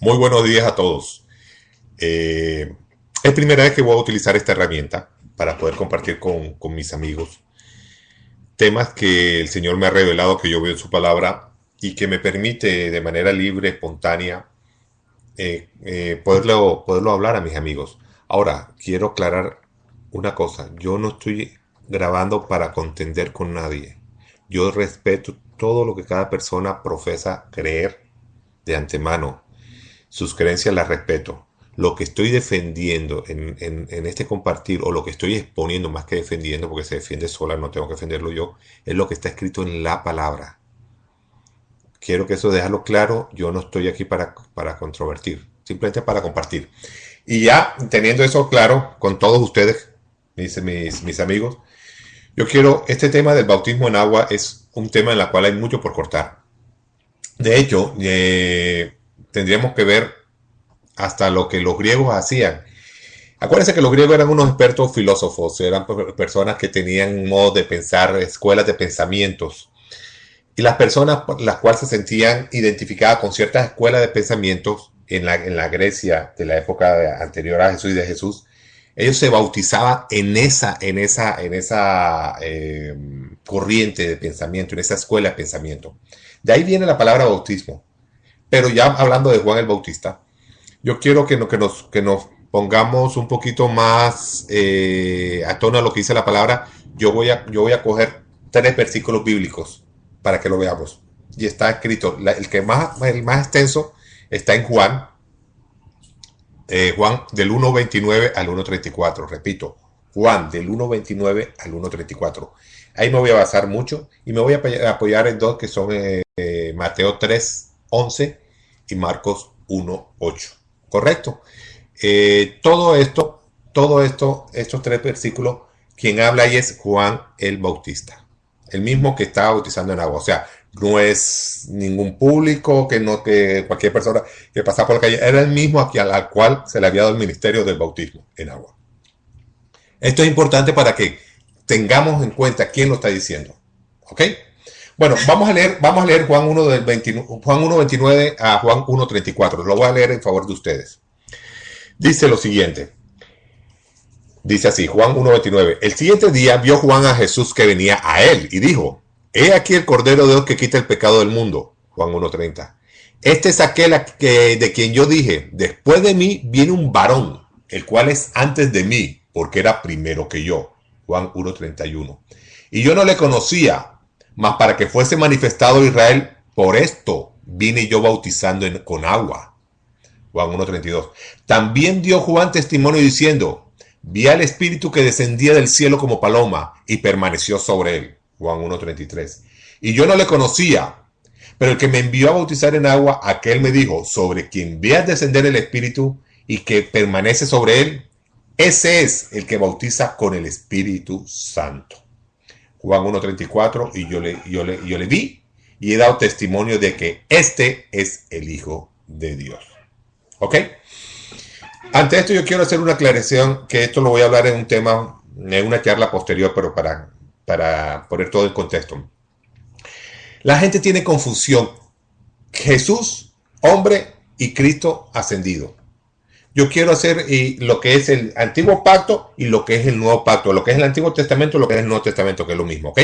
Muy buenos días a todos. Eh, es primera vez que voy a utilizar esta herramienta para poder compartir con mis amigos temas que el Señor me ha revelado, que yo veo en su palabra y que me permite de manera libre, espontánea, poderlo hablar a mis amigos. Ahora, quiero aclarar una cosa. Yo no estoy grabando para contender con nadie. Yo respeto todo lo que cada persona profesa creer de antemano. Sus creencias las respeto. Lo que estoy defendiendo en este compartir, o lo que estoy exponiendo más que defendiendo, porque se defiende sola, no tengo que defenderlo yo, es lo que está escrito en la palabra. Quiero que eso dejarlo claro. Yo no estoy aquí para controvertir, simplemente para compartir. Y ya teniendo eso claro con todos ustedes, mis amigos, yo quiero, este tema del bautismo en agua es un tema en el cual hay mucho por cortar. De hecho, tendríamos que ver hasta lo que los griegos hacían. Acuérdense que los griegos eran unos expertos filósofos, eran personas que tenían un modo de pensar, escuelas de pensamientos. Y las personas las cuales se sentían identificadas con ciertas escuelas de pensamientos en la Grecia de la época anterior a Jesús y de Jesús, ellos se bautizaban en esa corriente de pensamiento, en esa escuela de pensamiento. De ahí viene la palabra bautismo. Pero ya hablando de Juan el Bautista, yo quiero que nos pongamos un poquito más a tono a lo que dice la palabra. Yo voy a coger tres versículos bíblicos para que lo veamos. Y está escrito, el más extenso está en Juan del 1.29 al 1.34. Repito, Juan del 1.29 al 1.34. Ahí me voy a basar mucho y me voy a apoyar en dos que son Mateo 3.11 y Marcos 1.8. ¿Correcto? Todo esto, estos tres versículos, quien habla ahí es Juan el Bautista, el mismo que estaba bautizando en agua. O sea, no es ningún público, que cualquier persona que pasaba por la calle, era el mismo al cual se le había dado el ministerio del bautismo en agua. Esto es importante para que tengamos en cuenta quién lo está diciendo. ¿Ok? Bueno, vamos a leer Juan 1 del 29, Juan 1:29 a Juan 1:34. Lo voy a leer en favor de ustedes. Dice lo siguiente. Dice así, Juan 1.29. El siguiente día vio Juan a Jesús que venía a él y dijo, he aquí el Cordero de Dios que quita el pecado del mundo. Juan 1.30. Este es aquel de quien yo dije, después de mí viene un varón, el cual es antes de mí, porque era primero que yo. Juan 1.31. Y yo no le conocía, mas para que fuese manifestado Israel, por esto vine yo bautizando con agua. Juan 1.32. También dio Juan testimonio diciendo, vi al Espíritu que descendía del cielo como paloma y permaneció sobre él. Juan 1.33. Y yo no le conocía, pero el que me envió a bautizar en agua, aquel me dijo, sobre quien veas descender el Espíritu y que permanece sobre él, ese es el que bautiza con el Espíritu Santo. Juan 1.34. Y yo le vi y he dado testimonio de que este es el Hijo de Dios. ¿Ok? Ante esto yo quiero hacer una aclaración, que esto lo voy a hablar en un tema, en una charla posterior, pero para poner todo en contexto. La gente tiene confusión. Jesús, hombre, y Cristo ascendido. Yo quiero hacer lo que es el antiguo pacto y lo que es el nuevo pacto, lo que es el Antiguo Testamento y lo que es el Nuevo Testamento, que es lo mismo, ¿ok?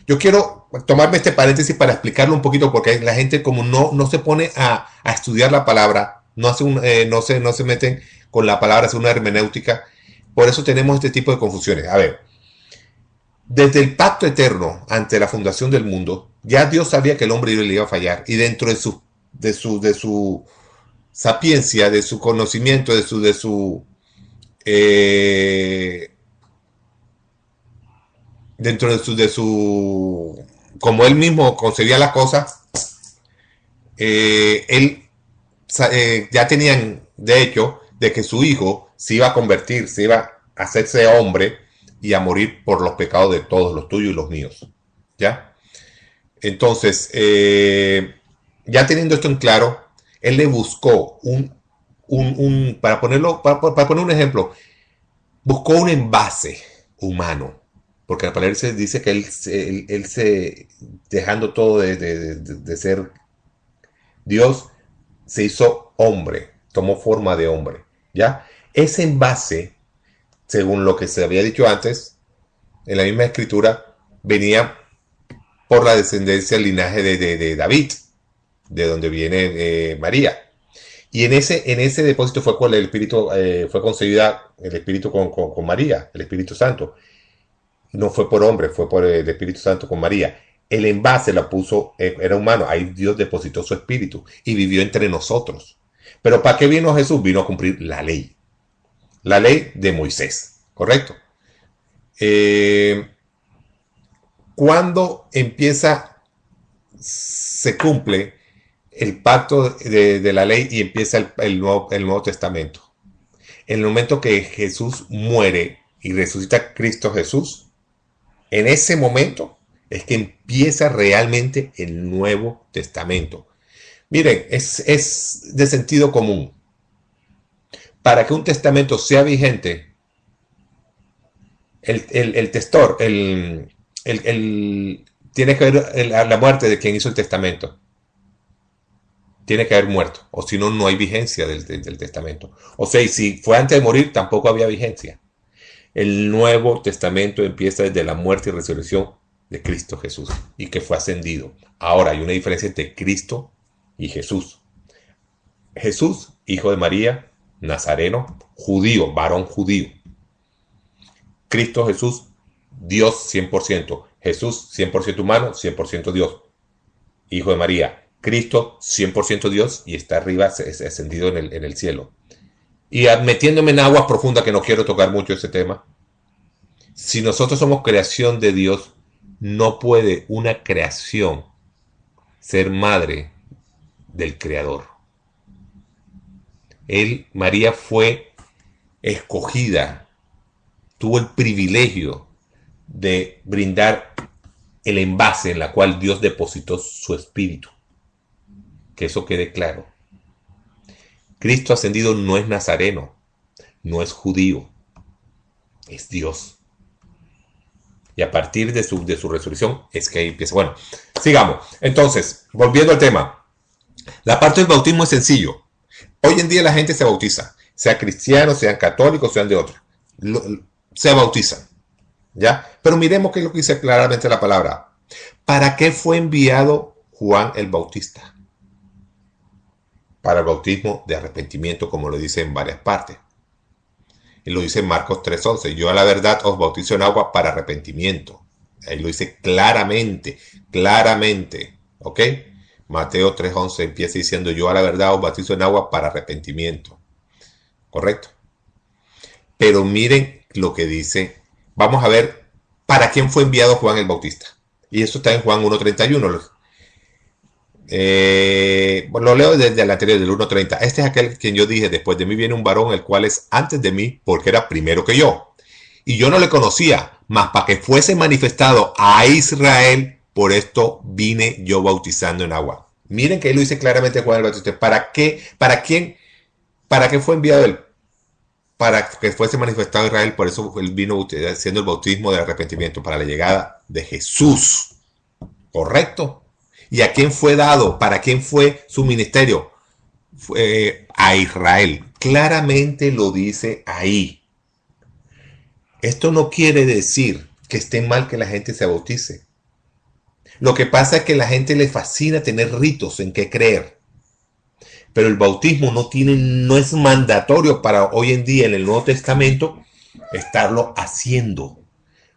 Yo quiero tomarme este paréntesis para explicarlo un poquito, porque la gente como no se pone a estudiar la palabra, no se meten con la palabra, hace una hermenéutica. Por eso tenemos este tipo de confusiones. A ver, desde el pacto eterno, ante la fundación del mundo, ya Dios sabía que el hombre le iba a fallar. Y dentro de su sapiencia, de su conocimiento, eh, dentro como él mismo concebía las cosas, él ya tenían, de hecho, de que su hijo se iba a convertir, se iba a hacerse hombre y a morir por los pecados de todos, los tuyos y los míos. ¿Ya? Entonces, ya teniendo esto en claro, él le buscó para poner un ejemplo, buscó un envase humano, porque la palabra se dice que él se dejando todo de ser Dios, se hizo hombre, tomó forma de hombre, ¿ya? Ese envase, según lo que se había dicho antes, en la misma escritura, venía por la descendencia, el linaje de David, de donde viene María. Y en ese depósito fue cuando el Espíritu, fue concebida el Espíritu con María, el Espíritu Santo. No fue por hombre, fue por el Espíritu Santo con María. El envase la puso, era humano, ahí Dios depositó su Espíritu y vivió entre nosotros. Pero ¿para qué vino Jesús? Vino a cumplir la ley de Moisés, ¿correcto? Eh, cuando empieza, se cumple el pacto de la ley y empieza el Nuevo Testamento. En el momento que Jesús muere y resucita Cristo Jesús, en ese momento es que empieza realmente el Nuevo Testamento. Miren, es de sentido común. Para que un testamento sea vigente, el testor, tiene que haber la muerte de quien hizo el testamento. Tiene que haber muerto, o si no, no hay vigencia del testamento. O sea, y si fue antes de morir, tampoco había vigencia. El Nuevo Testamento empieza desde la muerte y resurrección de Cristo Jesús y que fue ascendido. Ahora hay una diferencia entre Cristo y Jesús. Jesús, hijo de María, nazareno, judío, varón judío. Cristo Jesús, Dios 100%. Jesús 100% humano, 100% Dios. Hijo de María. Cristo 100% Dios y está arriba, ascendido en el cielo. Y metiéndome en aguas profundas, que no quiero tocar mucho ese tema. Si nosotros somos creación de Dios, no puede una creación ser madre del Creador. María fue escogida, tuvo el privilegio de brindar el envase en la cual Dios depositó su espíritu. Que eso quede claro. Cristo ascendido no es nazareno, no es judío, es Dios. Y a partir de su resurrección es que ahí empieza. Bueno, sigamos. Entonces, volviendo al tema. La parte del bautismo es sencillo. Hoy en día la gente se bautiza. Sea cristiano, sean católicos, sean de otra. Se bautizan. ¿Ya? Pero miremos qué es lo que dice claramente la palabra. ¿Para qué fue enviado Juan el Bautista? Para el bautismo de arrepentimiento, como lo dice en varias partes. Y lo dice en Marcos 3:11. Yo a la verdad os bautizo en agua para arrepentimiento. Ahí lo dice claramente, claramente. ¿Ok? Mateo 3:11 empieza diciendo, yo a la verdad os bautizo en agua para arrepentimiento. ¿Correcto? Pero miren lo que dice. Vamos a ver para quién fue enviado Juan el Bautista. Y eso está en Juan 1:31. Lo leo desde el anterior, del 1:30. Este es aquel quien yo dije, después de mí viene un varón, el cual es antes de mí, porque era primero que yo. Y yo no le conocía, mas para que fuese manifestado a Israel, por esto vine yo bautizando en agua. Miren que él lo dice claramente Juan el Bautista. ¿Para qué? ¿Para quién? ¿Para qué fue enviado él? Para que fuese manifestado a Israel, por eso él vino haciendo el bautismo de arrepentimiento, para la llegada de Jesús. ¿Correcto? ¿Y a quién fue dado? ¿Para quién fue su ministerio? A Israel. Claramente lo dice ahí. Esto no quiere decir que esté mal que la gente se bautice. Lo que pasa es que a la gente le fascina tener ritos en que creer. Pero el bautismo no es mandatorio para hoy en día en el Nuevo Testamento estarlo haciendo.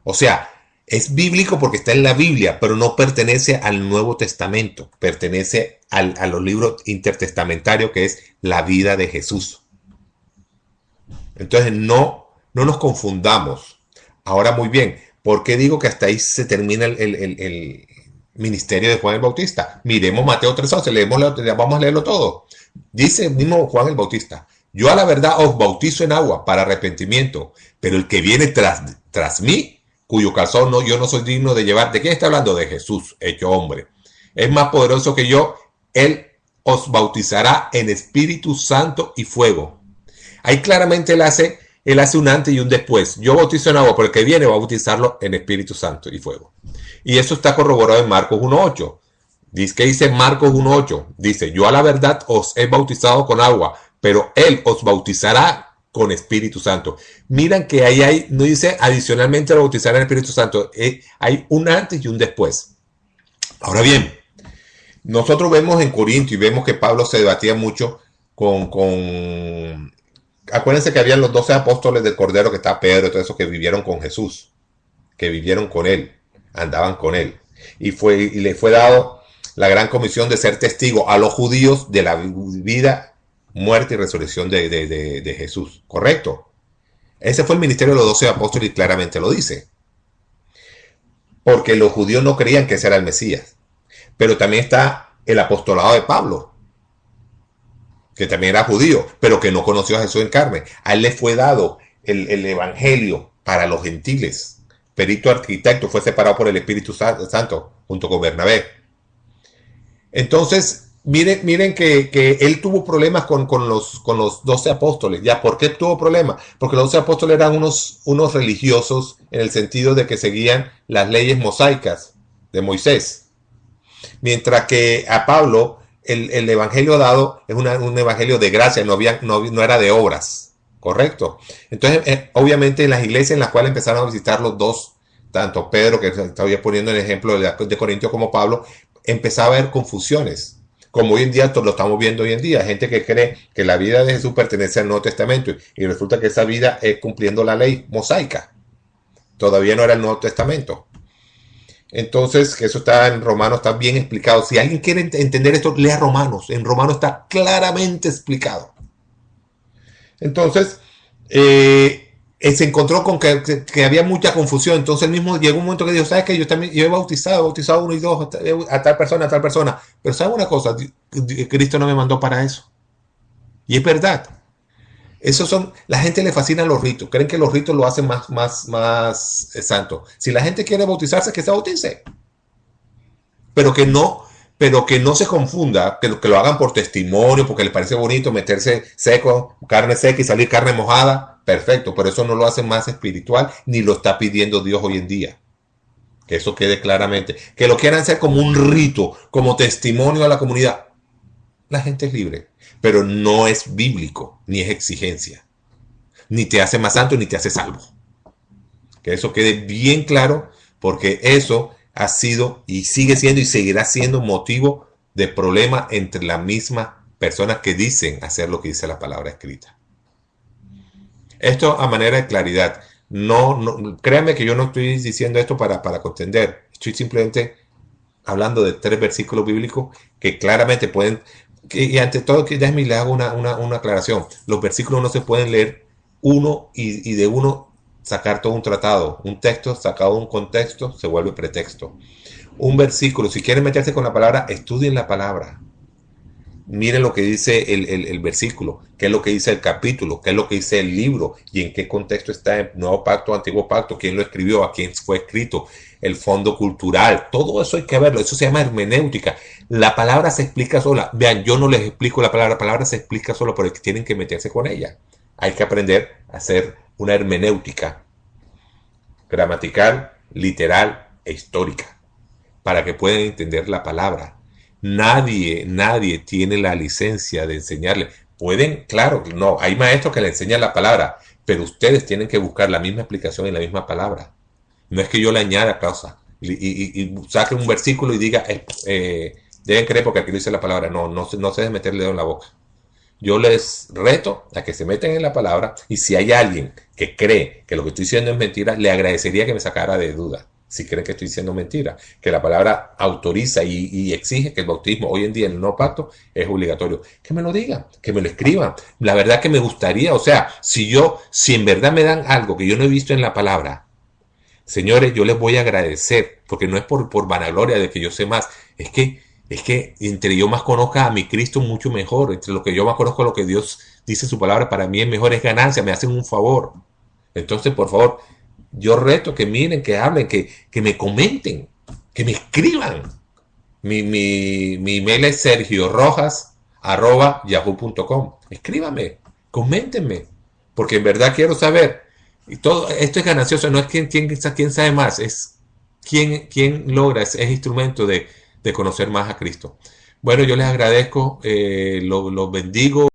O sea, es bíblico porque está en la Biblia, pero no pertenece al Nuevo Testamento. Pertenece a los libros intertestamentarios, que es la vida de Jesús. Entonces no nos confundamos. Ahora muy bien, ¿por qué digo que hasta ahí se termina el ministerio de Juan el Bautista? Miremos Mateo 3:11, vamos a leerlo todo. Dice mismo Juan el Bautista, yo a la verdad os bautizo en agua para arrepentimiento, pero el que viene tras mí, cuyo calzón yo no soy digno de llevar. ¿De quién está hablando? De Jesús, hecho hombre. Es más poderoso que yo, él os bautizará en Espíritu Santo y fuego. Ahí claramente él hace un antes y un después. Yo bautizo en agua, pero el que viene va a bautizarlo en Espíritu Santo y fuego. Y eso está corroborado en Marcos 1:8. Dice que dice Marcos 1:8. Dice, yo a la verdad os he bautizado con agua, pero Él os bautizará con Espíritu Santo. Miran que ahí hay, no dice adicionalmente bautizar en Espíritu Santo. Hay un antes y un después. Ahora bien, nosotros vemos en Corinto y vemos que Pablo se debatía mucho con acuérdense que habían los 12 apóstoles del Cordero, que está Pedro y todo eso, que vivieron con Jesús, que vivieron con Él, andaban con Él. Y le fue dado la gran comisión de ser testigo a los judíos de la vida, muerte y resurrección de Jesús. ¿Correcto? Ese fue el ministerio de los 12 apóstoles y claramente lo dice. Porque los judíos no creían que ese era el Mesías. Pero también está el apostolado de Pablo, que también era judío, pero que no conoció a Jesús en carne. A él le fue dado el evangelio para los gentiles. Perito arquitecto, fue separado por el Espíritu Santo junto con Bernabé. Entonces, miren que él tuvo problemas con los 12 apóstoles. ¿Ya por qué tuvo problemas? Porque los 12 apóstoles eran unos religiosos en el sentido de que seguían las leyes mosaicas de Moisés. Mientras que a Pablo el evangelio dado es un evangelio de gracia, no era de obras, ¿correcto? Entonces, obviamente en las iglesias en las cuales empezaron a visitar los dos, tanto Pedro, que estaba poniendo el ejemplo de Corintio, como Pablo, empezaba a haber confusiones, como hoy en día lo estamos viendo hoy en día, gente que cree que la vida de Jesús pertenece al Nuevo Testamento y resulta que esa vida es cumpliendo la ley mosaica, todavía no era el Nuevo Testamento. Entonces, que eso está en Romanos, está bien explicado. Si alguien quiere entender esto, lea Romanos. En Romanos está claramente explicado. Entonces, se encontró con que había mucha confusión. Entonces, él mismo llegó un momento que dijo, ¿sabes qué? Yo he bautizado uno y dos, a tal persona. Pero ¿sabes una cosa? Cristo no me mandó para eso. Y es verdad. La gente le fascina los ritos, creen que los ritos lo hacen más santo. Si la gente quiere bautizarse, que se bautice. Pero que no se confunda, que lo hagan por testimonio, porque les parece bonito meterse seco, carne seca y salir carne mojada. Perfecto, pero eso no lo hace más espiritual, ni lo está pidiendo Dios hoy en día. Que eso quede claramente. Que lo quieran hacer como un rito, como testimonio a la comunidad. La gente es libre, pero no es bíblico, ni es exigencia. Ni te hace más santo, ni te hace salvo. Que eso quede bien claro, porque eso ha sido y sigue siendo y seguirá siendo motivo de problema entre las mismas personas que dicen hacer lo que dice la palabra escrita. Esto a manera de claridad. No, créanme que yo no estoy diciendo esto para contender. Estoy simplemente hablando de 3 versículos bíblicos que claramente pueden, y ante todo que ya le hago una aclaración. Los versículos no se pueden leer uno y de uno sacar todo un tratado. Un texto sacado de un contexto se vuelve pretexto. Un versículo, si quieren meterse con la palabra, estudien la palabra. Miren lo que dice el versículo, qué es lo que dice el capítulo, qué es lo que dice el libro y en qué contexto está el Nuevo Pacto, Antiguo Pacto, quién lo escribió, a quién fue escrito, el fondo cultural, todo eso hay que verlo, eso se llama hermenéutica. La palabra se explica sola. Vean, yo no les explico la palabra se explica sola, pero tienen que meterse con ella. Hay que aprender a hacer una hermenéutica gramatical, literal e histórica para que puedan entender la palabra. Nadie tiene la licencia de enseñarle. Pueden, claro, no, hay maestros que le enseñan la palabra, pero ustedes tienen que buscar la misma explicación en la misma palabra. No es que yo le añada cosas y saque un versículo y diga, deben creer porque aquí dice la palabra. No se debe meter el dedo en la boca. Yo les reto a que se metan en la palabra y si hay alguien que cree que lo que estoy diciendo es mentira, le agradecería que me sacara de duda. Si creen que estoy diciendo mentira, que la palabra autoriza y exige que el bautismo hoy en día en el nuevo pacto es obligatorio, que me lo digan, que me lo escriban. La verdad que me gustaría, o sea, si en verdad me dan algo que yo no he visto en la palabra, señores, yo les voy a agradecer, porque no es por vanagloria de que yo sé más, es que entre yo más conozca a mi Cristo mucho mejor, entre lo que yo más conozco lo que Dios dice en su palabra, para mí es mejor, es ganancia, me hacen un favor. Entonces, por favor, yo reto que miren, que hablen, que me comenten, que me escriban. Mi email es sergiorojas@yahoo.com. Escríbame, coméntenme, porque en verdad quiero saber. Y todo esto es ganancioso, no es quién sabe más, es quién logra, es instrumento de de conocer más a Cristo. Bueno, yo les agradezco, los bendigo.